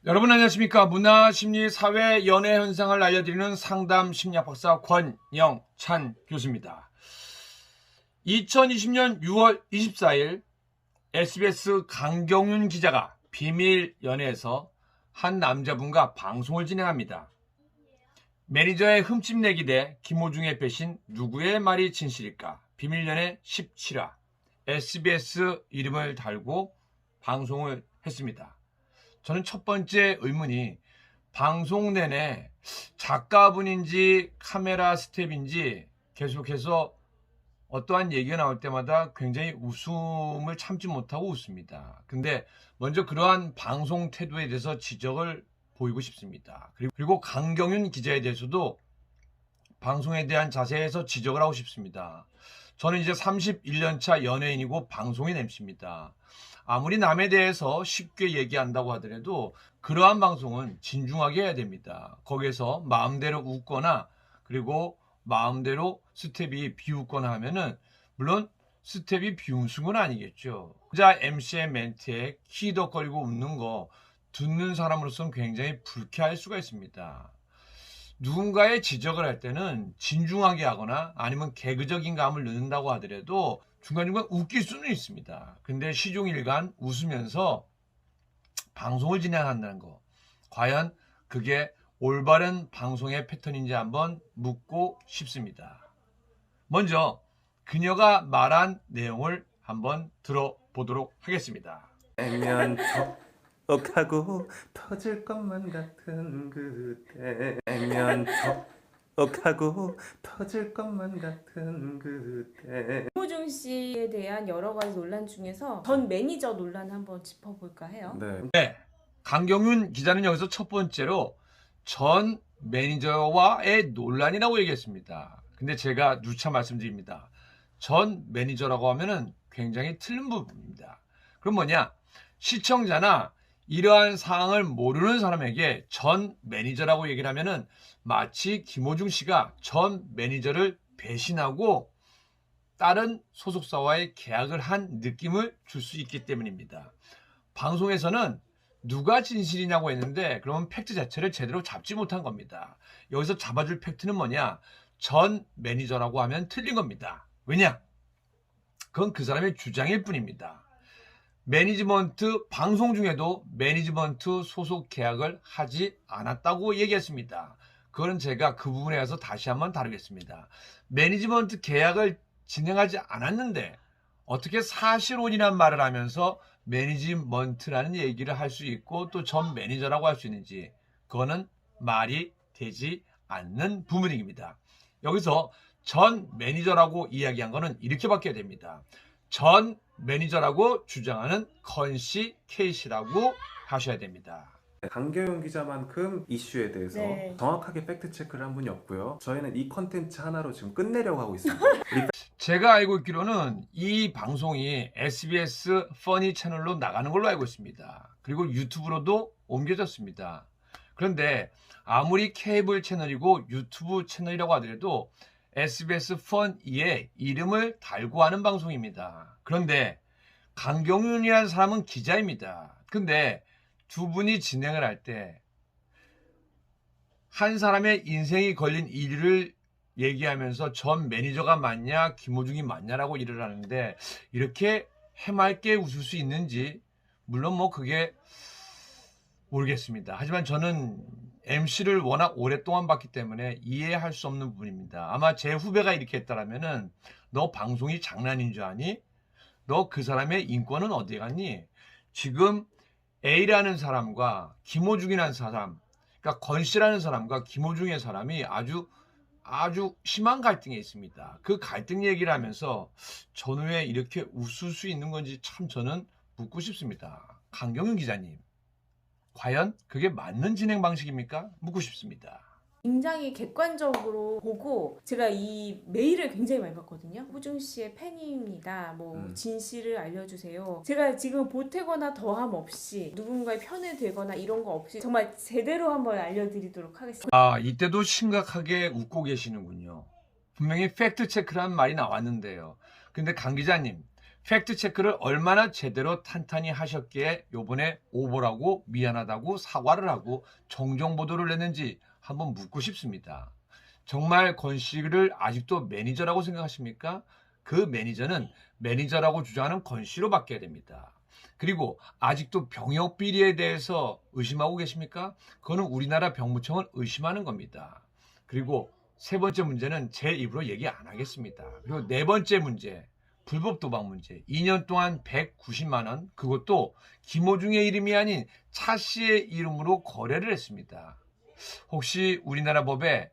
여러분 안녕하십니까? 문화, 심리, 사회, 연애 현상을 알려드리는 상담 심리학 박사 권영찬 교수입니다. 2020년 6월 24일 SBS 강경윤 기자가 비밀 연애에서 한 남자분과 방송을 진행합니다. 매니저의 흠집내기 대 김호중의 배신, 누구의 말이 진실일까? 비밀 연애 17화 SBS 이름을 달고 방송을 했습니다. 저는 첫 번째 의문이 방송 내내 작가분인지 카메라 스텝인지 계속해서 어떠한 얘기가 나올 때마다 굉장히 웃음을 참지 못하고 웃습니다. 근데 먼저 그러한 방송 태도에 대해서 지적을 보이고 싶습니다. 그리고 강경윤 기자에 대해서도 방송에 대한 자세에서 지적을 하고 싶습니다. 저는 이제 31년차 연예인이고 방송인 MC입니다. 아무리 남에 대해서 쉽게 얘기한다고 하더라도 그러한 방송은 진중하게 해야 됩니다. 거기에서 마음대로 웃거나 그리고 마음대로 스텝이 비웃거나 하면은 물론 스텝이 비웃은 건 아니겠죠. 혼자 MC의 멘트에 키덕거리고 웃는 거 듣는 사람으로서는 굉장히 불쾌할 수가 있습니다. 누군가의 지적을 할 때는 진중하게 하거나 아니면 개그적인 감을 넣는다고 하더라도 중간중간 웃길 수는 있습니다. 근데 시종일관 웃으면서 방송을 진행한다는 거, 과연 그게 올바른 방송의 패턴인지 한번 묻고 싶습니다. 먼저 그녀가 말한 내용을 한번 들어보도록 하겠습니다. 알면 덕하고 터질 것만 같은 그대, 알면 덕하고 터질 것만 같은 그대. 김호중 씨에 대한 여러 가지 논란 중에서 전 매니저 논란 한번 짚어볼까 해요. 네, 강경윤 기자는 여기서 첫 번째로 전 매니저와의 논란이라고 얘기했습니다. 근데 제가 누차 말씀드립니다. 전 매니저라고 하면은 굉장히 틀린 부분입니다. 그럼 뭐냐? 시청자나 이러한 사항을 모르는 사람에게 전 매니저라고 얘기를 하면은 마치 김호중 씨가 전 매니저를 배신하고 다른 소속사와의 계약을 한 느낌을 줄 수 있기 때문입니다. 방송에서는 누가 진실이냐고 했는데 그러면 팩트 자체를 제대로 잡지 못한 겁니다. 여기서 잡아줄 팩트는 뭐냐? 전 매니저라고 하면 틀린 겁니다. 왜냐? 그건 그 사람의 주장일 뿐입니다. 매니지먼트 방송 중에도 매니지먼트 소속 계약을 하지 않았다고 얘기했습니다. 그거는 제가 그 부분에 대해서 다시 한번 다루겠습니다. 매니지먼트 계약을 진행하지 않았는데 어떻게 사실혼이란 말을 하면서 매니지먼트라는 얘기를 할 수 있고 또 전 매니저라고 할 수 있는지, 그거는 말이 되지 않는 부분입니다. 여기서 전 매니저라고 이야기한 거는 이렇게 바뀌어야 됩니다. 전 매니저라고 주장하는 컨씨 케이씨라고 하셔야 됩니다. 강경윤 기자만큼 이슈에 대해서 네. 정확하게 팩트 체크를 한 분이 없고요. 저희는 이 컨텐츠 하나로 지금 끝내려고 하고 있습니다. 제가 알고 있기로는 이 방송이 SBS 퍼니 채널로 나가는 걸로 알고 있습니다. 그리고 유튜브로도 옮겨졌습니다. 그런데 아무리 케이블 채널이고 유튜브 채널이라고 하더라도 SBS 퍼니에 이름을 달고 하는 방송입니다. 그런데 강경윤이라는 사람은 기자입니다. 근데 두 분이 진행을 할 때 한 사람의 인생이 걸린 일을 얘기하면서 전 매니저가 맞냐 김호중이 맞냐라고 일을 하는데 이렇게 해맑게 웃을 수 있는지 물론 뭐 그게 모르겠습니다. 하지만 저는 MC를 워낙 오랫동안 봤기 때문에 이해할 수 없는 부분입니다. 아마 제 후배가 이렇게 했다라면은 너 방송이 장난인 줄 아니? 너 그 사람의 인권은 어디 갔니? 지금 A라는 사람과 김호중이라는 사람, 그러니까 권씨라는 사람과 김호중의 사람이 아주 심한 갈등에 있습니다. 그 갈등 얘기를 하면서 전후에 이렇게 웃을 수 있는 건지 참 저는 묻고 싶습니다. 강경윤 기자님, 과연 그게 맞는 진행 방식입니까? 묻고 싶습니다. 굉장히 객관적으로 보고 제가 이 메일을 굉장히 많이 봤거든요. 호중 씨의 팬입니다. 진실을 알려주세요. 제가 지금 보태거나 더함 없이 누군가의 편에 들거나 이런 거 없이 정말 제대로 한번 알려드리도록 하겠습니다. 이때도 심각하게 웃고 계시는군요. 분명히 팩트 체크라는 말이 나왔는데요. 근데 강 기자님, 팩트체크를 얼마나 제대로 탄탄히 하셨기에 요번에 오보라고 미안하다고 사과를 하고 정정보도를 냈는지 한번 묻고 싶습니다. 정말 권 씨를 아직도 매니저라고 생각하십니까? 그 매니저는 매니저라고 주장하는 권 씨로 바뀌어야 됩니다. 그리고 아직도 병역 비리에 대해서 의심하고 계십니까? 그거는 우리나라 병무청을 의심하는 겁니다. 그리고 세 번째 문제는 제 입으로 얘기 안 하겠습니다. 그리고 네 번째 문제, 불법 도박 문제. 2년 동안 190만 원, 그것도 김호중의 이름이 아닌 차 씨의 이름으로 거래를 했습니다. 혹시 우리나라 법에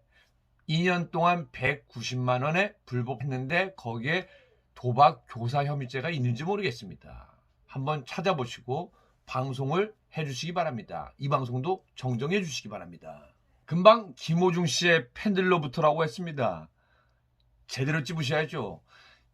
2년 동안 190만 원에 불법했는데 거기에 도박 교사 혐의죄가 있는지 모르겠습니다. 한번 찾아보시고 방송을 해주시기 바랍니다. 이 방송도 정정해 주시기 바랍니다. 금방 김호중 씨의 팬들로부터라고 했습니다. 제대로 찝으셔야죠.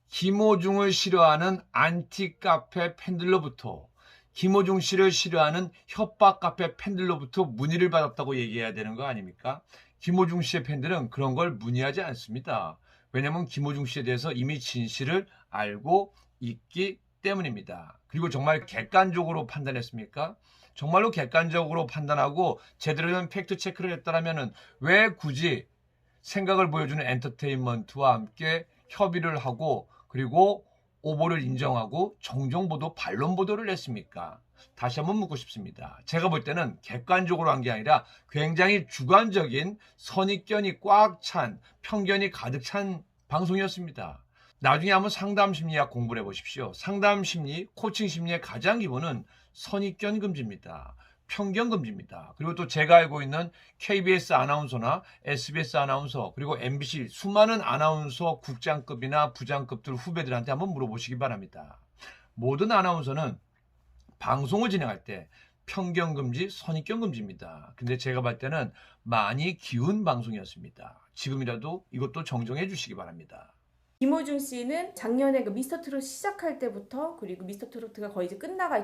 김호중을 싫어하는 안티 카페 팬들로부터, 김호중 씨를 싫어하는 협박 카페 팬들로부터 문의를 받았다고 얘기해야 되는 거 아닙니까? 김호중 씨의 팬들은 그런 걸 문의하지 않습니다. 왜냐하면 김호중 씨에 대해서 이미 진실을 알고 있기 때문입니다. 그리고 정말 객관적으로 판단했습니까? 정말로 객관적으로 판단하고 제대로 된 팩트 체크를 했다면 왜 굳이 생각을 보여주는 엔터테인먼트와 함께 협의를 하고 그리고 오보를 인정하고 정정보도 반론보도를 냈습니까? 다시 한번 묻고 싶습니다. 제가 볼 때는 객관적으로 한 게 아니라 굉장히 주관적인 선입견이 꽉 찬, 편견이 가득 찬 방송이었습니다. 나중에 한번 상담심리학 공부를 해보십시오. 상담심리, 코칭심리의 가장 기본은 선입견 금지입니다. 편견 금지입니다. 그리고 또 제가 알고 있는 KBS 아나운서나 SBS 아나운서 그리고 MBC 수많은 아나운서 국장급이나 부장급들 후배들한테 한번 물어보시기 바랍니다. 모든 아나운서는 방송을 진행할 때 편견 금지, 선입견 금지입니다. 근데 제가 볼 때는 많이 기운 방송이었습니다. 지금이라도 이것도 정정해 주시기 바랍니다. 김호중 씨는 작년에 그 미스터트롯 시작할 때부터 그리고 미스터트로트가 거의 이제 끝나갈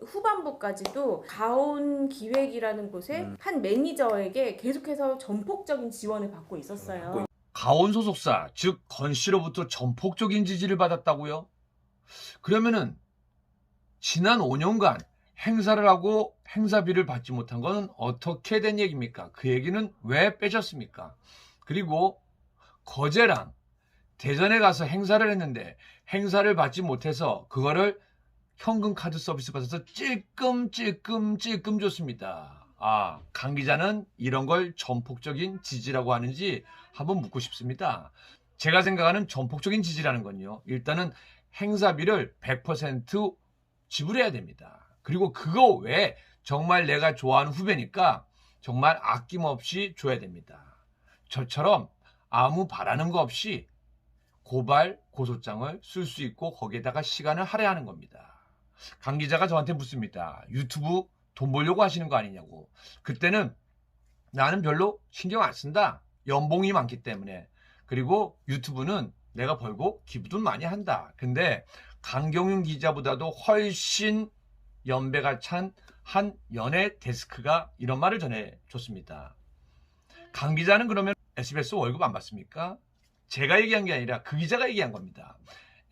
후반부까지도 가온기획이라는 곳에 한 매니저에게 계속해서 전폭적인 지원을 받고 있었어요. 가온 소속사, 즉 건 씨로부터 전폭적인 지지를 받았다고요? 그러면은 지난 5년간 행사를 하고 행사비를 받지 못한 건 어떻게 된 얘기입니까? 그 얘기는 왜 빼셨습니까? 그리고 거제랑 대전에 가서 행사를 했는데 행사를 받지 못해서 그거를 현금 카드 서비스 받아서 찔끔 줬습니다. 강 기자는 이런 걸 전폭적인 지지라고 하는지 한번 묻고 싶습니다. 제가 생각하는 전폭적인 지지라는 건요. 일단은 행사비를 100% 지불해야 됩니다. 그리고 그거 외에 정말 내가 좋아하는 후배니까 정말 아낌없이 줘야 됩니다. 저처럼 아무 바라는 거 없이 고발, 고소장을 쓸 수 있고 거기에다가 시간을 할애하는 겁니다. 강 기자가 저한테 묻습니다. 유튜브 돈 벌려고 하시는 거 아니냐고. 그때는 나는 별로 신경 안 쓴다. 연봉이 많기 때문에. 그리고 유튜브는 내가 벌고 기부도 많이 한다. 근데 강경윤 기자보다도 훨씬 연배가 찬 한 연예 데스크가 이런 말을 전해줬습니다. 강 기자는 그러면 SBS 월급 안 받습니까? 제가 얘기한 게 아니라 그 기자가 얘기한 겁니다.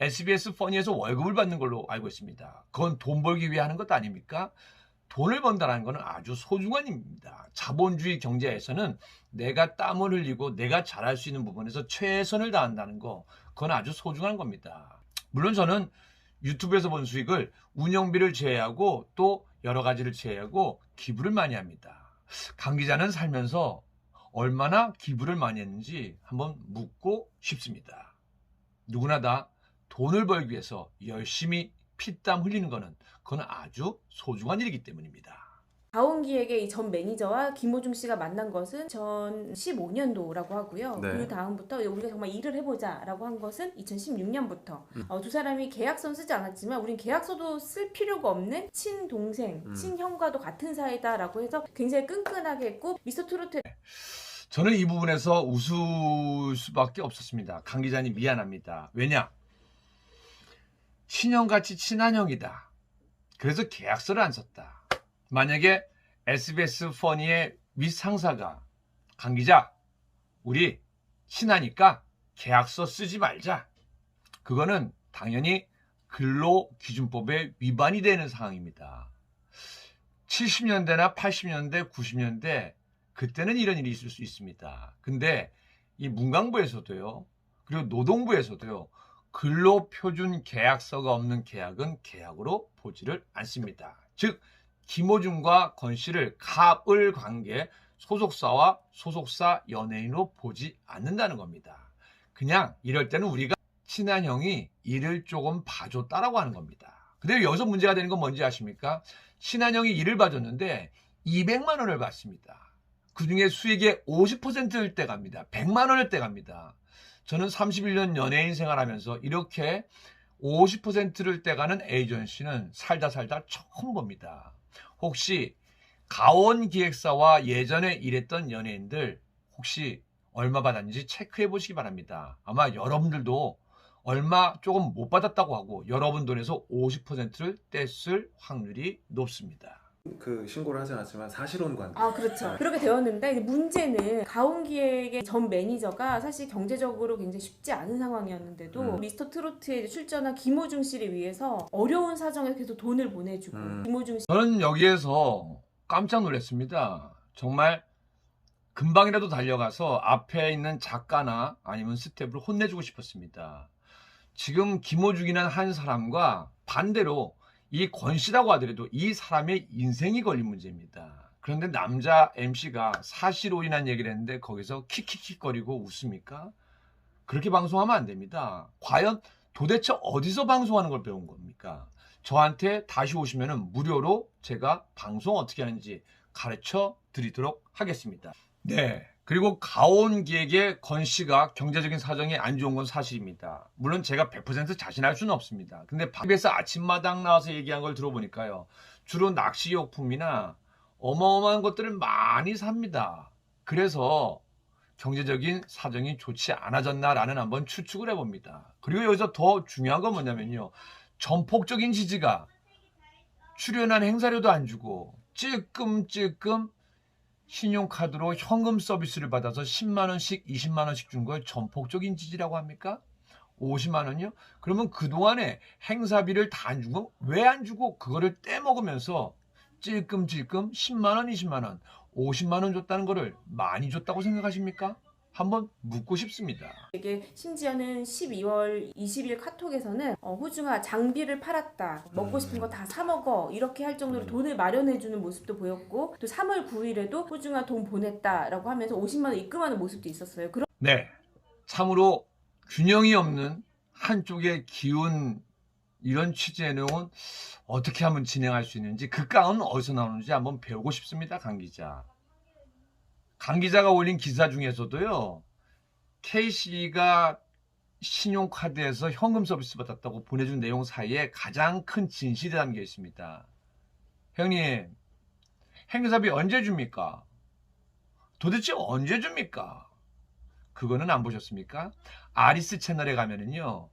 SBS 퍼니에서 월급을 받는 걸로 알고 있습니다. 그건 돈 벌기 위해 하는 것도 아닙니까? 돈을 번다는 것은 아주 소중한 일입니다. 자본주의 경제에서는 내가 땀을 흘리고 내가 잘할 수 있는 부분에서 최선을 다한다는 거, 그건 아주 소중한 겁니다. 물론 저는 유튜브에서 번 수익을 운영비를 제외하고 또 여러 가지를 제외하고 기부를 많이 합니다. 강 기자는 살면서 얼마나 기부를 많이 했는지 한번 묻고 싶습니다. 누구나 다 돈을 벌기 위해서 열심히 피땀 흘리는 것은 그건 아주 소중한 일이기 때문입니다. 가온기획의 이 전 매니저와 김호중 씨가 만난 것은 전 15년도라고 하고요. 네. 그 다음부터 우리가 정말 일을 해보자라고 한 것은 2016년부터 두 사람이 계약서는 쓰지 않았지만 우린 계약서도 쓸 필요가 없는 친동생, 친형과도 같은 사이다라고 해서 굉장히 끈끈하게 했고 미스터트로트 저는 이 부분에서 웃을 수밖에 없었습니다. 강 기자님 미안합니다. 왜냐? 친형같이 친한 형이다. 그래서 계약서를 안 썼다. 만약에 SBS 퍼니의 윗상사가 강 기자, 우리 친하니까 계약서 쓰지 말자. 그거는 당연히 근로기준법에 위반이 되는 상황입니다. 70년대나 80년대, 90년대 그때는 이런 일이 있을 수 있습니다. 근데 이 문광부에서도요, 그리고 노동부에서도요, 근로표준 계약서가 없는 계약은 계약으로 보지를 않습니다. 즉 김호중과 건 씨를 갑을 관계 소속사와 소속사 연예인으로 보지 않는다는 겁니다. 그냥 이럴 때는 우리가 친한 형이 일을 조금 봐줬다라고 하는 겁니다. 근데 여기서 문제가 되는 건 뭔지 아십니까? 친한 형이 일을 봐줬는데 200만 원을 받습니다. 그중에 수익의 50%를 떼갑니다. 100만 원을 떼갑니다. 저는 31년 연예인 생활하면서 이렇게 50%를 떼가는 에이전시는 살다 처음 봅니다. 혹시 가원기획사와 예전에 일했던 연예인들 혹시 얼마 받았는지 체크해 보시기 바랍니다. 아마 여러분들도 얼마 조금 못 받았다고 하고 여러분 돈에서 50%를 뗐을 확률이 높습니다. 그 신고를 하지 않았지만 사실혼 관계. 아, 그렇죠. 그렇게 되었는데 이제 문제는 가온기획의 전 매니저가 사실 경제적으로 굉장히 쉽지 않은 상황이었는데도 미스터 트로트에 출전한 김호중 씨를 위해서 어려운 사정에서 계속 돈을 보내주고 김호중 씨 저는 여기에서 깜짝 놀랐습니다. 정말 금방이라도 달려가서 앞에 있는 작가나 아니면 스태프를 혼내주고 싶었습니다. 지금 김호중이라는 한 사람과 반대로 이 권씨라고 하더라도 이 사람의 인생이 걸린 문제입니다. 그런데 남자 MC가 사실오인한 얘기를 했는데 거기서 킥킥킥거리고 웃습니까? 그렇게 방송하면 안 됩니다. 과연 도대체 어디서 방송하는 걸 배운 겁니까? 저한테 다시 오시면 무료로 제가 방송 어떻게 하는지 가르쳐 드리도록 하겠습니다. 네. 그리고 가온기획의 건 씨가 경제적인 사정이 안 좋은 건 사실입니다. 물론 제가 100% 자신할 수는 없습니다. 근데 밥에서 아침마당 나와서 얘기한 걸 들어보니까요. 주로 낚시용품이나 어마어마한 것들을 많이 삽니다. 그래서 경제적인 사정이 좋지 않아졌나라는 한번 추측을 해봅니다. 그리고 여기서 더 중요한 건 뭐냐면요. 전폭적인 지지가 출연한 행사료도 안 주고 찔끔찔끔 신용카드로 현금 서비스를 받아서 10만원씩 20만원씩 준 걸 전폭적인 지지라고 합니까? 50만원이요? 그러면 그동안에 행사비를 다 안 준 건 왜 안 주고 그거를 떼먹으면서 찔끔찔끔 10만원 20만원 50만원 줬다는 거를 많이 줬다고 생각하십니까? 한번 묻고 싶습니다. 이게 심지어는 12월 20일 카톡에서는 호중아 장비를 팔았다. 먹고 싶은 거 다 사 먹어. 이렇게 할 정도로 돈을 마련해 주는 모습도 보였고 또 3월 9일에도 호중아 돈 보냈다라고 하면서 50만 원 입금하는 모습도 있었어요. 네, 참으로 균형이 없는 한쪽의 기운 이런 취지의 내용은 어떻게 하면 진행할 수 있는지 그 깡은 어디서 나오는지 한번 배우고 싶습니다. 강 기자. 강 기자가 올린 기사 중에서도요. K씨가 신용카드에서 현금 서비스 받았다고 보내준 내용 사이에 가장 큰 진실이 담겨 있습니다. 형님, 행사비 언제 줍니까? 도대체 언제 줍니까? 그거는 안 보셨습니까? 아리스 채널에 가면은요.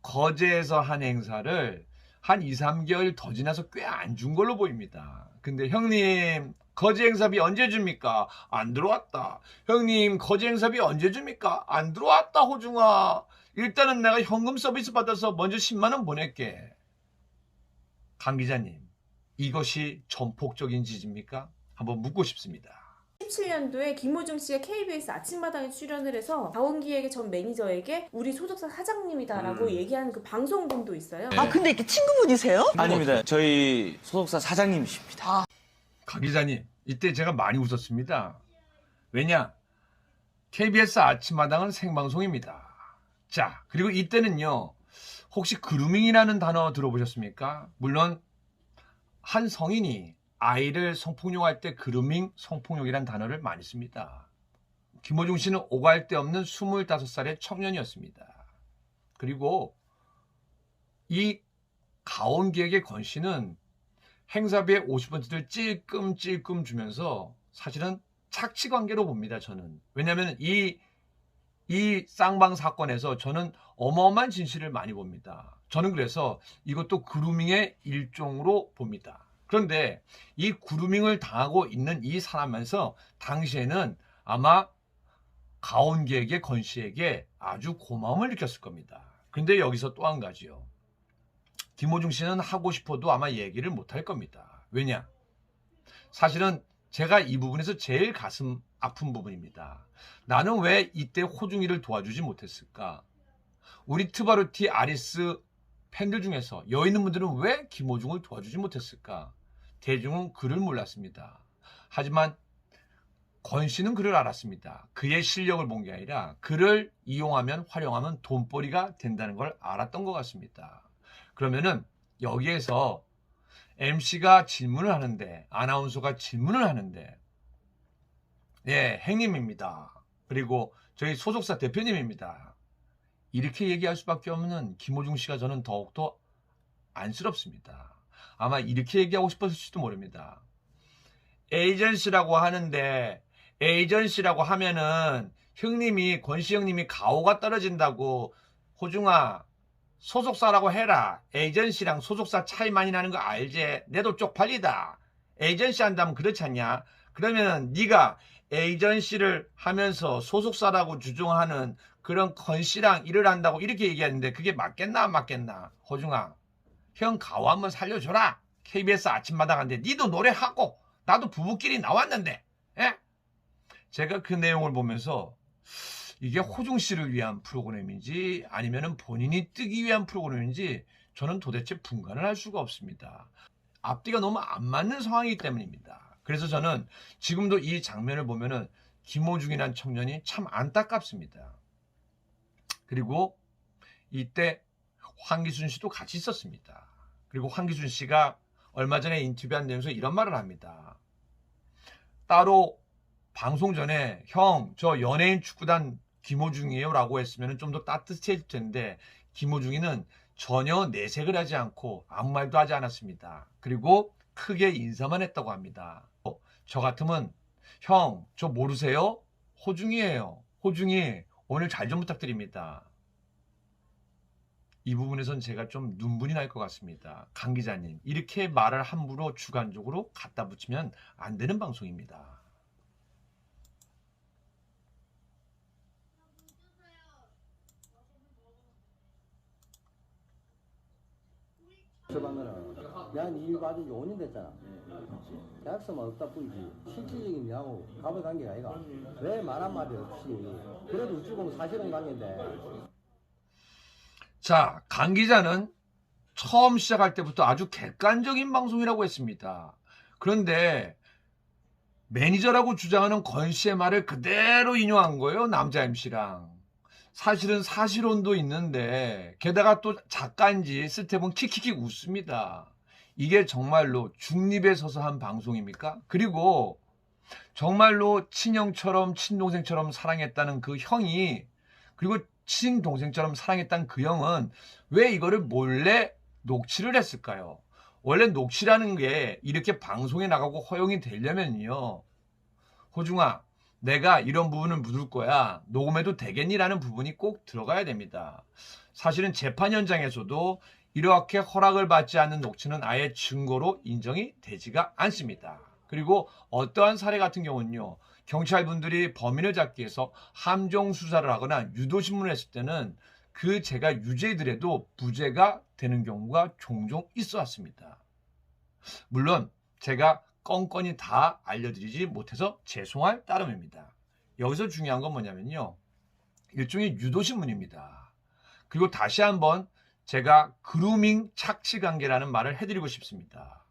거제에서 한 행사를 한 2, 3개월 더 지나서 꽤 안 준 걸로 보입니다. 근데 형님, 거제 행사비 언제 줍니까? 안 들어왔다. 형님, 거제 행사비 언제 줍니까? 안 들어왔다, 호중아. 일단은 내가 현금 서비스 받아서 먼저 10만 원 보낼게. 강 기자님, 이것이 전폭적인 지지입니까? 한번 묻고 싶습니다. 17년도에 김호중 씨가 KBS 아침마당에 출연을 해서 가온기획의 전 매니저에게 우리 소속사 사장님이다라고 얘기하는 그 방송분도 있어요. 아, 근데 이렇게 친구분이세요? 아닙니다. 저희 소속사 사장님이십니다. 강 기자님, 이때 제가 많이 웃었습니다. 왜냐? KBS 아침마당은 생방송입니다. 자, 그리고 이때는요. 혹시 그루밍이라는 단어 들어보셨습니까? 물론 한 성인이 아이를 성폭력할 때 그루밍, 성폭력이라는 단어를 많이 씁니다. 김호중 씨는 오갈 데 없는 25살의 청년이었습니다. 그리고 이 가온기획의 건 씨는 행사비의 50%를 찔끔찔끔 주면서 사실은 착취관계로 봅니다. 저는. 왜냐하면 이 쌍방 사건에서 저는 어마어마한 진실을 많이 봅니다. 저는 그래서 이것도 그루밍의 일종으로 봅니다. 그런데 이 그루밍을 당하고 있는 이 사람에서 당시에는 아마 가온기획의 건 씨에게 아주 고마움을 느꼈을 겁니다. 근데 여기서 또 한 가지요. 김호중 씨는 하고 싶어도 아마 얘기를 못할 겁니다. 왜냐? 사실은 제가 이 부분에서 제일 가슴 아픈 부분입니다. 나는 왜 이때 호중이를 도와주지 못했을까? 우리 트바루티 아리스 팬들 중에서 여기 있는 분들은 왜 김호중을 도와주지 못했을까? 대중은 그를 몰랐습니다. 하지만 권 씨는 그를 알았습니다. 그의 실력을 본 게 아니라 그를 이용하면 활용하면 돈벌이가 된다는 걸 알았던 것 같습니다. 그러면은 여기에서 MC가 질문을 하는데, 아나운서가 질문을 하는데, 예, 행님입니다. 그리고 저희 소속사 대표님입니다. 이렇게 얘기할 수밖에 없는 김호중 씨가 저는 더욱더 안쓰럽습니다. 아마 이렇게 얘기하고 싶었을지도 모릅니다. 에이전시라고 하는데, 에이전시라고 하면은 형님이, 권씨 형님이 가오가 떨어진다고, 호중아 소속사라고 해라. 에이전시랑 소속사 차이 많이 나는 거 알지? 내도 쪽팔리다. 에이전시 한다면 그렇지 않냐? 그러면 네가 에이전시를 하면서 소속사라고 주장하는 그런 권씨랑 일을 한다고 이렇게 얘기하는데 그게 맞겠나 안 맞겠나? 호중아, 형 가오 한번 살려줘라. KBS 아침마당한데 니도 노래하고 나도 부부끼리 나왔는데, 예? 제가 그 내용을 보면서 이게 호중 씨를 위한 프로그램인지 아니면 본인이 뜨기 위한 프로그램인지 저는 도대체 분간을 할 수가 없습니다. 앞뒤가 너무 안 맞는 상황이기 때문입니다. 그래서 저는 지금도 이 장면을 보면은 김호중이라는 청년이 참 안타깝습니다. 그리고 이때 황기순 씨도 같이 있었습니다. 그리고 황기순 씨가 얼마 전에 인터뷰한 내용에서 이런 말을 합니다. 따로 방송 전에 형, 저 연예인 축구단 김호중이에요 라고 했으면 좀 더 따뜻해질 텐데 김호중이는 전혀 내색을 하지 않고 아무 말도 하지 않았습니다. 그리고 크게 인사만 했다고 합니다. 저 같으면 형, 저 모르세요? 호중이에요. 호중이 오늘 잘 좀 부탁드립니다. 이 부분에선 제가 좀 눈물이 날 것 같습니다. 강 기자님, 이렇게 말을 함부로 주관적으로 갖다 붙이면 안 되는 방송입니다. 들어간 거는 난 이 봐준 지 5년 됐잖아. 계약서만 없다 뿐이지 실질적인 내하고 갑을 관계가 아이가. 왜 말 한마디 없이 그래도 어찌 보면 사실은 관계인데. 자, 강 기자는 처음 시작할 때부터 아주 객관적인 방송이라고 했습니다. 그런데 매니저라고 주장하는 권 씨의 말을 그대로 인용한 거예요, 남자 MC랑. 사실은 사실혼도 있는데 게다가 또 작가인지 스텝은 킥킥킥 웃습니다. 이게 정말로 중립에 서서 한 방송입니까? 그리고 정말로 친형처럼 친동생처럼 사랑했다는 그 형이, 그리고 친동생처럼 사랑했다는 그 형은 왜 이거를 몰래 녹취를 했을까요? 원래 녹취라는 게 이렇게 방송에 나가고 허용이 되려면요, 호중아, 내가 이런 부분을 묻을 거야. 녹음해도 되겠니라는 부분이 꼭 들어가야 됩니다. 사실은 재판 현장에서도 이렇게 허락을 받지 않는 녹취는 아예 증거로 인정이 되지가 않습니다. 그리고 어떠한 사례 같은 경우는요, 경찰분들이 범인을 잡기 위해서 함정 수사를 하거나 유도신문을 했을 때는 그 죄가 유죄더라도 무죄가 되는 경우가 종종 있어 왔습니다. 물론 제가 건건이 다 알려드리지 못해서 죄송할 따름입니다. 여기서 중요한 건 뭐냐면요, 일종의 유도신문입니다. 그리고 다시 한번 제가 그루밍 착취관계라는 말을 해드리고 싶습니다.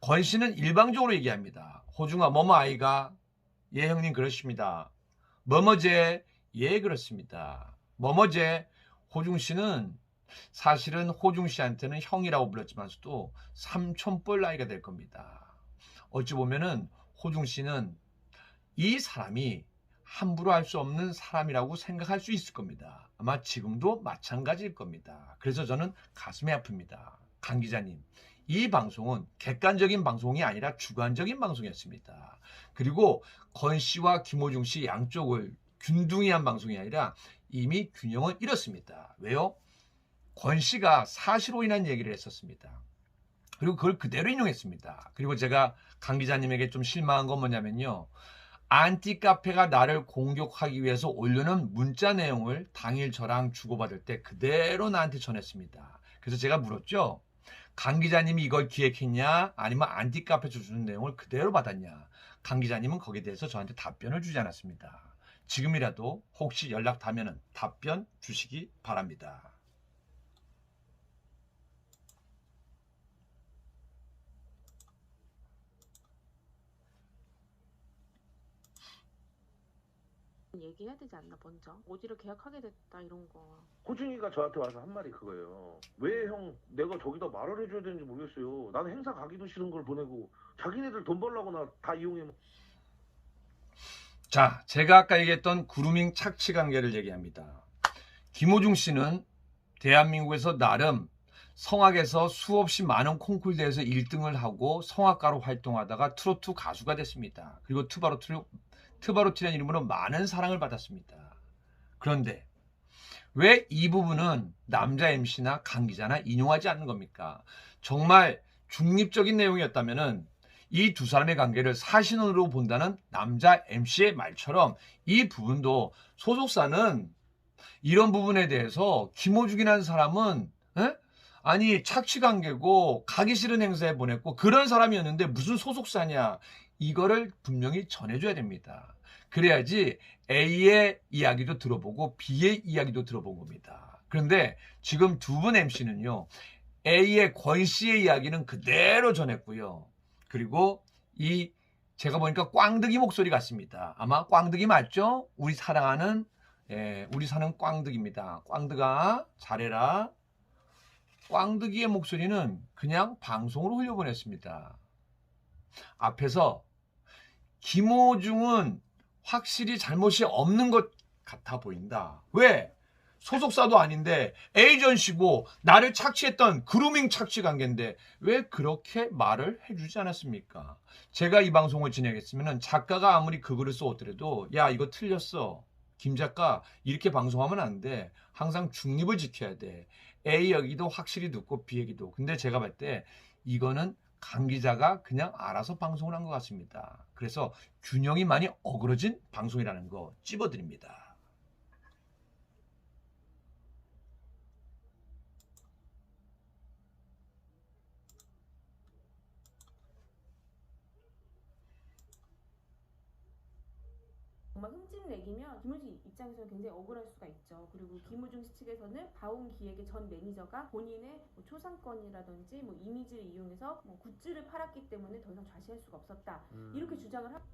권 씨는 일방적으로 얘기합니다. 호중아, 뭐뭐 아이가? 예, 형님 그렇습니다. 뭐뭐제? 예, 그렇습니다. 뭐뭐제? 호중 씨는 사실은 호중 씨한테는 형이라고 불렀지만서도 삼촌뻘 나이가 될 겁니다. 어찌 보면은 호중 씨는 이 사람이 함부로 할 수 없는 사람이라고 생각할 수 있을 겁니다. 아마 지금도 마찬가지일 겁니다. 그래서 저는 가슴이 아픕니다. 강 기자님, 이 방송은 객관적인 방송이 아니라 주관적인 방송이었습니다. 그리고 권 씨와 김호중 씨 양쪽을 균등히한 방송이 아니라 이미 균형을 잃었습니다. 왜요? 권 씨가 사실오인한 얘기를 했었습니다. 그리고 그걸 그대로 인용했습니다. 그리고 제가 강 기자님에게 좀 실망한 건 뭐냐면요, 안티카페가 나를 공격하기 위해서 올려놓은 문자 내용을 당일 저랑 주고받을 때 그대로 나한테 전했습니다. 그래서 제가 물었죠. 강 기자님이 이걸 기획했냐 아니면 안티카페에서 주는 내용을 그대로 받았냐. 강 기자님은 거기에 대해서 저한테 답변을 주지 않았습니다. 지금이라도 혹시 연락 닿으면 답변 주시기 바랍니다. 얘기해야 되지 않나 먼저 어디를 계약하게 됐다 이런 거. 호중이가 저한테 와서 한 말이 그거예요. 왜 형 내가 저기다 말을 해줘야 되는지 모르겠어요. 나는 행사 가기도 싫은 걸 보내고 자기네들 돈 벌라고 나 다 이용해. 자, 제가 아까 얘기했던 그루밍 착취 관계를 얘기합니다. 김호중 씨는 대한민국에서 나름 성악에서 수없이 많은 콩쿨 대회에서 1등을 하고 성악가로 활동하다가 트로트 가수가 됐습니다. 그리고 트바로티라는 이름으로 많은 사랑을 받았습니다. 그런데 왜 이 부분은 남자 MC나 강 기자나 인용하지 않는 겁니까? 정말 중립적인 내용이었다면은 이 두 사람의 관계를 사신으로 본다는 남자 MC의 말처럼 이 부분도 소속사는 이런 부분에 대해서 김호중이라는 사람은 아니 착취 관계고 가기 싫은 행사에 보냈고 그런 사람이었는데 무슨 소속사냐 이거를 분명히 전해줘야 됩니다. 그래야지 A의 이야기도 들어보고 B의 이야기도 들어본 겁니다. 그런데 지금 두 분 MC는요. A의 권 씨의 이야기는 그대로 전했고요. 그리고 제가 보니까 꽝득이 목소리 같습니다. 아마 꽝득이 맞죠? 우리 사랑하는 우리 사는 꽝득입니다. 꽝득아 잘해라. 꽝득이의 목소리는 그냥 방송으로 흘려보냈습니다. 앞에서 김호중은 확실히 잘못이 없는 것 같아 보인다. 왜? 소속사도 아닌데 에이전시고 나를 착취했던 그루밍 착취 관계인데 왜 그렇게 말을 해주지 않았습니까? 제가 이 방송을 진행했으면 작가가 아무리 그 글을 써오더라도 야 이거 틀렸어. 김 작가 이렇게 방송하면 안 돼. 항상 중립을 지켜야 돼. A 얘기도 확실히 듣고 B 얘기도. 근데 제가 볼 때 이거는 강 기자가 그냥 알아서 방송을 한 것 같습니다. 그래서 균형이 많이 어그러진 방송이라는 거 찝어드립니다. 정말 흠집내기면 김호중 입장에서는 굉장히 억울할 수가 있죠. 그리고 김호중 씨 측에서는 바운 기획의 전 매니저가 본인의 초상권이라든지 이미지를 이용해서 굿즈를 팔았기 때문에 더 이상 좌시할 수가 없었다. 이렇게 주장을 하고.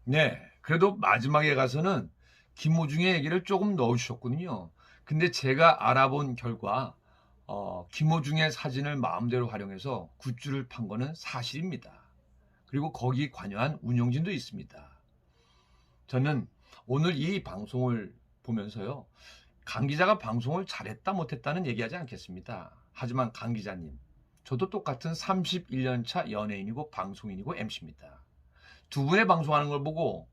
네, 그래도 마지막에 가서는 김호중의 얘기를 조금 넣으셨군요. 근데 제가 알아본 결과 김호중의 사진을 마음대로 활용해서 굿즈를 판 거는 사실입니다. 그리고 거기 관여한 운영진도 있습니다. 저는 오늘 이 방송을 보면서요. 강 기자가 방송을 잘했다 못했다는 얘기하지 않겠습니다. 하지만 강 기자님, 저도 똑같은 31년 차 연예인이고 방송인이고 MC입니다. 두 분의 방송하는 걸 보고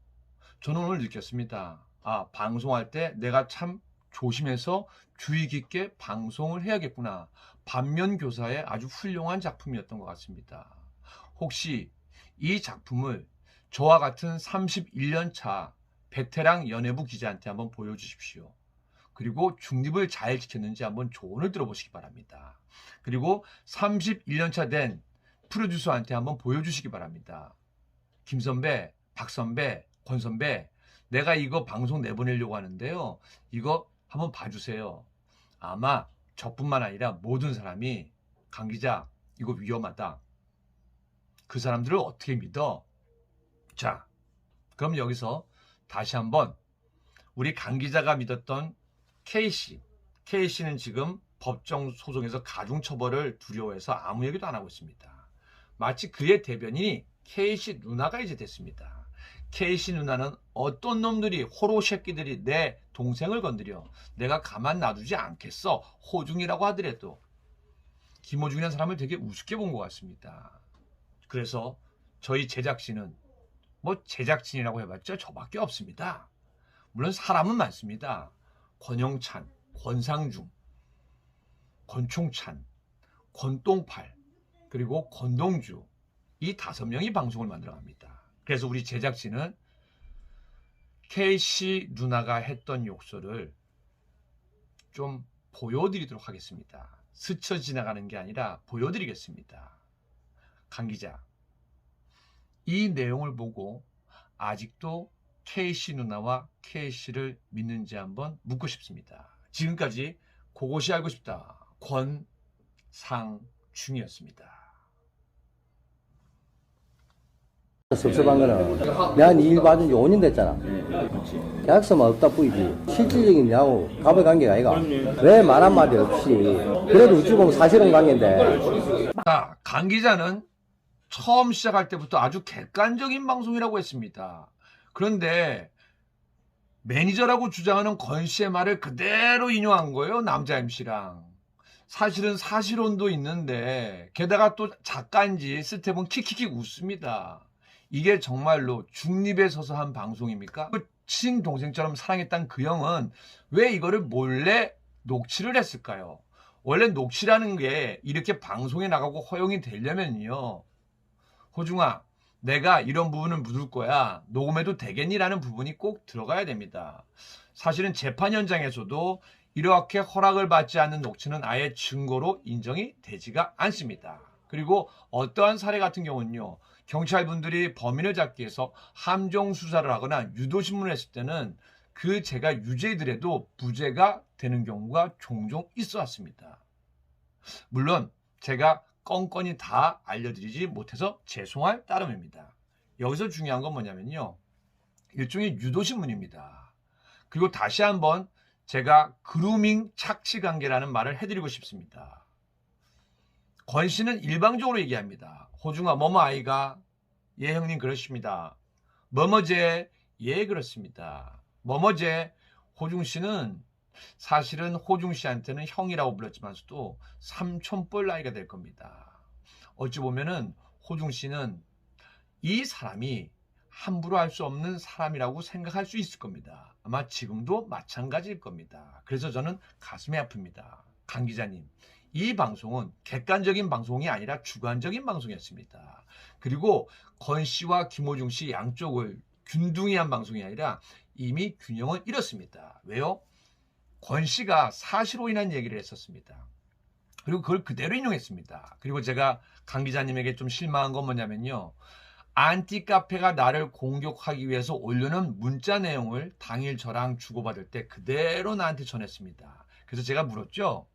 저는 오늘 느꼈습니다. 아, 방송할 때 내가 참 조심해서 주의 깊게 방송을 해야겠구나. 반면교사의 아주 훌륭한 작품이었던 것 같습니다. 혹시 이 작품을 저와 같은 31년 차 베테랑 연예부 기자한테 한번 보여주십시오. 그리고 중립을 잘 지켰는지 한번 조언을 들어보시기 바랍니다. 그리고 31년 차 된 프로듀서한테 한번 보여주시기 바랍니다. 김 선배, 박 선배, 권 선배, 내가 이거 방송 내보내려고 하는데요. 이거 한번 봐주세요. 아마 저뿐만 아니라 모든 사람이 강 기자 이거 위험하다. 그 사람들을 어떻게 믿어? 자, 그럼 여기서 다시 한번 우리 강 기자가 믿었던 K씨. K씨는 지금 법정 소송에서 가중처벌을 두려워해서 아무 얘기도 안 하고 있습니다. 마치 그의 대변인이 K씨 누나가 이제 됐습니다. K씨 누나는 어떤 놈들이 호로 새끼들이 내 동생을 건드려 내가 가만 놔두지 않겠어. 호중이라고 하더라도 김호중이라는 사람을 되게 우습게 본 것 같습니다. 그래서 저희 제작진은 제작진이라고 해봤자 저밖에 없습니다. 물론 사람은 많습니다. 권영찬, 권상중, 권총찬, 권똥팔, 그리고 권동주 이 5명이 방송을 만들어갑니다. 그래서 우리 제작진은 K씨 누나가 했던 욕설을 좀 보여드리도록 하겠습니다. 스쳐 지나가는 게 아니라 보여드리겠습니다. 강 기자, 이 내용을 보고 아직도 K씨 누나와 K씨를 믿는지 한번 묻고 싶습니다. 지금까지 그것이 알고 싶다 권상중이었습니다. 섭섭한 거는 내가 일 봐준 지 5년 됐잖아. 계약서만 없다 뿐이지 실질적인 내하고 갑의 관계가 아이가. 왜 말 한마디 없이 그래도 어찌 보면 사실은 관계인데. 자, 강 기자는 처음 시작할 때부터 아주 객관적인 방송이라고 했습니다. 그런데 매니저라고 주장하는 권 씨의 말을 그대로 인용한 거예요. 남자 MC랑. 사실은 사실혼도 있는데 게다가 또 작가인지 스텝은 킥킥킥 웃습니다. 이게 정말로 중립에 서서 한 방송입니까? 그 친동생처럼 사랑했던 그 형은 왜 이거를 몰래 녹취를 했을까요? 원래 녹취라는 게 이렇게 방송에 나가고 허용이 되려면요, 호중아, 내가 이런 부분을 묻을 거야, 녹음해도 되겠니라는 부분이 꼭 들어가야 됩니다. 사실은 재판 현장에서도 이렇게 허락을 받지 않는 녹취는 아예 증거로 인정이 되지가 않습니다. 그리고 어떠한 사례 같은 경우는요, 경찰분들이 범인을 잡기 위해서 함정 수사를 하거나 유도신문을 했을 때는 그 죄가 유죄이더라도 무죄가 되는 경우가 종종 있어 왔습니다. 물론 제가 건건히 다 알려드리지 못해서 죄송할 따름입니다. 여기서 중요한 건 뭐냐면요, 일종의 유도신문입니다. 그리고 다시 한번 제가 그루밍 착취관계라는 말을 해드리고 싶습니다. 권 씨는 일방적으로 얘기합니다. 호중아, 뭐뭐 아이가? 예, 형님, 그렇습니다. 뭐뭐제? 예, 그렇습니다. 뭐뭐제? 호중 씨는 사실은 호중 씨한테는 형이라고 불렀지만서도 삼촌뻘 나이가 될 겁니다. 어찌 보면은 호중 씨는 이 사람이 함부로 할 수 없는 사람이라고 생각할 수 있을 겁니다. 아마 지금도 마찬가지일 겁니다. 그래서 저는 가슴이 아픕니다. 강 기자님, 이 방송은 객관적인 방송이 아니라 주관적인 방송이었습니다. 그리고 권 씨와 김호중 씨 양쪽을 균등히한 방송이 아니라 이미 균형을 잃었습니다. 왜요? 권 씨가 사실로 인한 얘기를 했었습니다. 그리고 그걸 그대로 인용했습니다. 그리고 제가 강 기자님에게 좀 실망한 건 뭐냐면요, 안티카페가 나를 공격하기 위해서 올려놓은 문자 내용을 당일 저랑 주고받을 때 그대로 나한테 전했습니다. 그래서 제가 물었죠.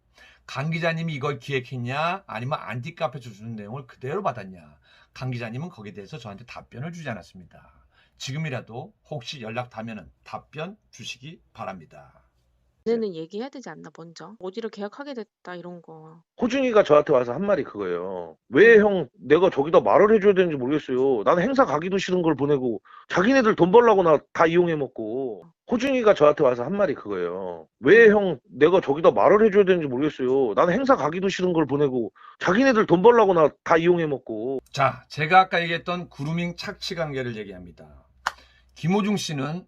강 기자님이 이걸 기획했냐, 아니면 안티카페에서 주는 내용을 그대로 받았냐. 강 기자님은 거기에 대해서 저한테 답변을 주지 않았습니다. 지금이라도 혹시 연락 닿으면 답변 주시기 바랍니다. 이제는 얘기해야 되지 않나 먼저. 어디로 계약하게 됐다 이런 거. 호중이가 저한테 와서 한 말이 그거예요. 왜 형 내가 저기다 말을 해줘야 되는지 모르겠어요. 나는 행사 가기도 싫은 걸 보내고 자기네들 돈 벌라고 나 다 이용해 먹고. 호중이가 저한테 와서 한 말이 그거예요. 왜 형 내가 저기다 말을 해줘야 되는지 모르겠어요. 나는 행사 가기도 싫은 걸 보내고 자기네들 돈 벌라고 나 다 이용해 먹고. 자, 제가 아까 얘기했던 그루밍 착취 관계를 얘기합니다. 김호중 씨는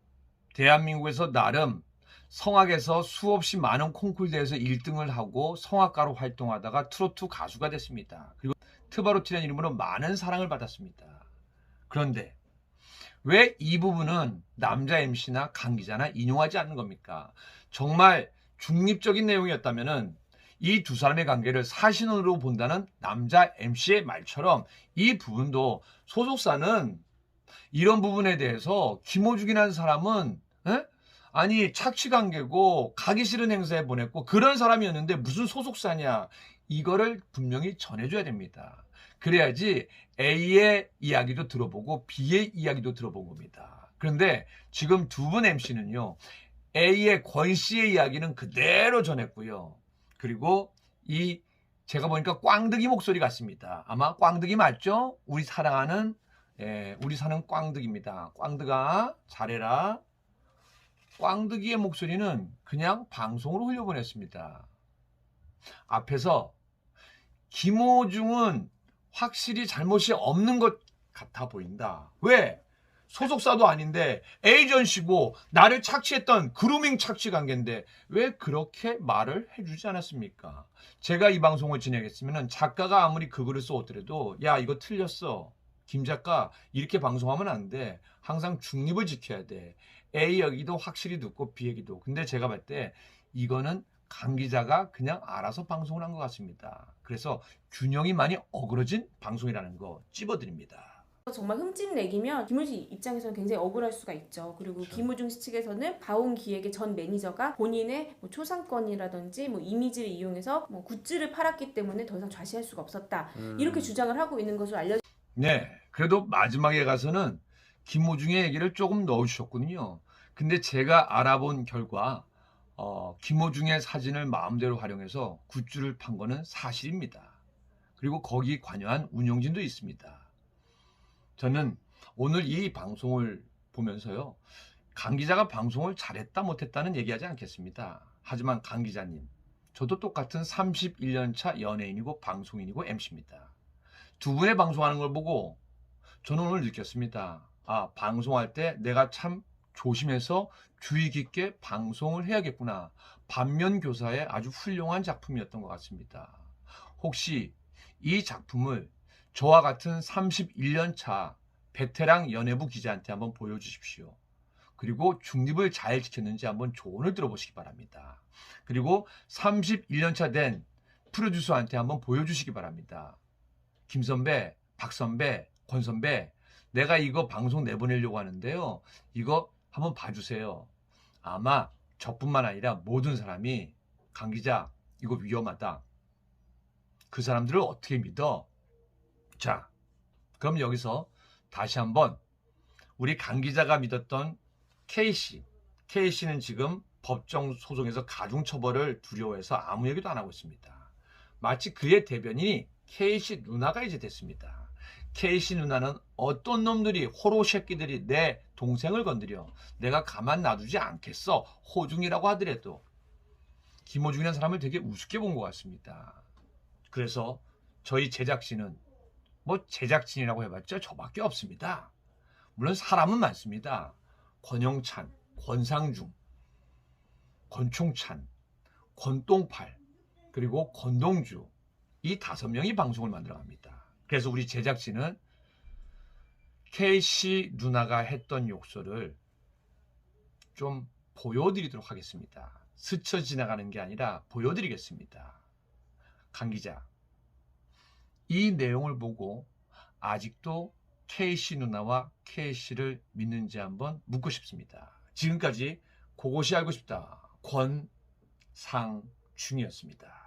대한민국에서 나름 성악에서 수없이 많은 콩쿨 대회에서 1등을 하고 성악가로 활동하다가 트로트 가수가 됐습니다. 그리고 트바로티라는 이름으로 많은 사랑을 받았습니다. 그런데 왜 이 부분은 남자 MC나 강 기자나 인용하지 않는 겁니까? 정말 중립적인 내용이었다면 이 두 사람의 관계를 사신으로 본다는 남자 MC의 말처럼 이 부분도 소속사는 이런 부분에 대해서 김호중이라는 사람은 아니 착취관계고 가기 싫은 행사에 보냈고 그런 사람이었는데 무슨 소속사냐, 이거를 분명히 전해줘야 됩니다. 그래야지 A의 이야기도 들어보고 B의 이야기도 들어본 겁니다. 그런데 지금 두 분 MC는요, A의 권 씨의 이야기는 그대로 전했고요. 그리고 이 제가 보니까 꽝득이 목소리 같습니다. 아마 꽝득이 맞죠? 우리 사랑하는, 우리 사는 꽝득입니다. 꽝득아 잘해라. 꽝득이의 목소리는 그냥 방송으로 흘려보냈습니다. 앞에서 김호중은 확실히 잘못이 없는 것 같아 보인다. 왜? 소속사도 아닌데 에이전시고 나를 착취했던 그루밍 착취 관계인데 왜 그렇게 말을 해주지 않았습니까? 제가 이 방송을 진행했으면 작가가 아무리 그 글을 써오더라도 야, 이거 틀렸어. 김 작가 이렇게 방송하면 안 돼. 항상 중립을 지켜야 돼. A 얘기도 확실히 듣고 B 얘기도. 근데 제가 봤을 때 이거는 강 기자가 그냥 알아서 방송을 한 것 같습니다. 그래서 균형이 많이 어그러진 방송이라는 거 찝어드립니다. 정말 흠집내기면 김우중 입장에서는 굉장히 억울할 수가 있죠. 그리고 김우중 씨 측에서는 바온기획의 전 매니저가 본인의 뭐 초상권이라든지 뭐 이미지를 이용해서 뭐 굿즈를 팔았기 때문에 더 이상 좌시할 수가 없었다. 이렇게 주장을 하고 있는 것으로 알려져. 네, 그래도 마지막에 가서는 김호중의 얘기를 조금 넣어주셨거든요. 근데 제가 알아본 결과 김호중의 사진을 마음대로 활용해서 굿즈를 판 거는 사실입니다. 그리고 거기 관여한 운영진도 있습니다. 저는 오늘 이 방송을 보면서요, 강 기자가 방송을 잘했다 못했다는 얘기하지 않겠습니다. 하지만 강 기자님, 저도 똑같은 31년차 연예인이고 방송인이고 MC입니다. 두 분의 방송하는 걸 보고 저는 오늘 느꼈습니다. 아, 방송할 때 내가 참 조심해서 주의 깊게 방송을 해야겠구나. 반면교사의 아주 훌륭한 작품이었던 것 같습니다. 혹시 이 작품을 저와 같은 31년 차 베테랑 연예부 기자한테 한번 보여주십시오. 그리고 중립을 잘 지켰는지 한번 조언을 들어보시기 바랍니다. 그리고 31년 차 된 프로듀서한테 한번 보여주시기 바랍니다. 김 선배, 박 선배, 권 선배, 내가 이거 방송 내보내려고 하는데요. 이거 한번 봐주세요. 아마 저뿐만 아니라 모든 사람이 강 기자, 이거 위험하다. 그 사람들을 어떻게 믿어? 자, 그럼 여기서 다시 한번 우리 강 기자가 믿었던 K씨. K씨는 지금 법정 소송에서 가중처벌을 두려워해서 아무 얘기도 안 하고 있습니다. 마치 그의 대변인이 K씨 누나가 이제 됐습니다. K씨 누나는 어떤 놈들이 호로 새끼들이 내 동생을 건드려 내가 가만 놔두지 않겠어. 호중이라고 하더라도 김호중이라는 사람을 되게 우습게 본 것 같습니다. 그래서 저희 제작진은 뭐 제작진이라고 해봤자 저밖에 없습니다. 물론 사람은 많습니다. 권영찬, 권상중, 권총찬, 권똥팔, 그리고 권동주, 이 5명이 방송을 만들어갑니다. 그래서 우리 제작진은 K씨 누나가 했던 욕설을 좀 보여드리도록 하겠습니다. 스쳐 지나가는 게 아니라 보여드리겠습니다. 강 기자, 이 내용을 보고 아직도 K씨 누나와 K씨를 믿는지 한번 묻고 싶습니다. 지금까지 그것이 알고 싶다. 권상중이었습니다.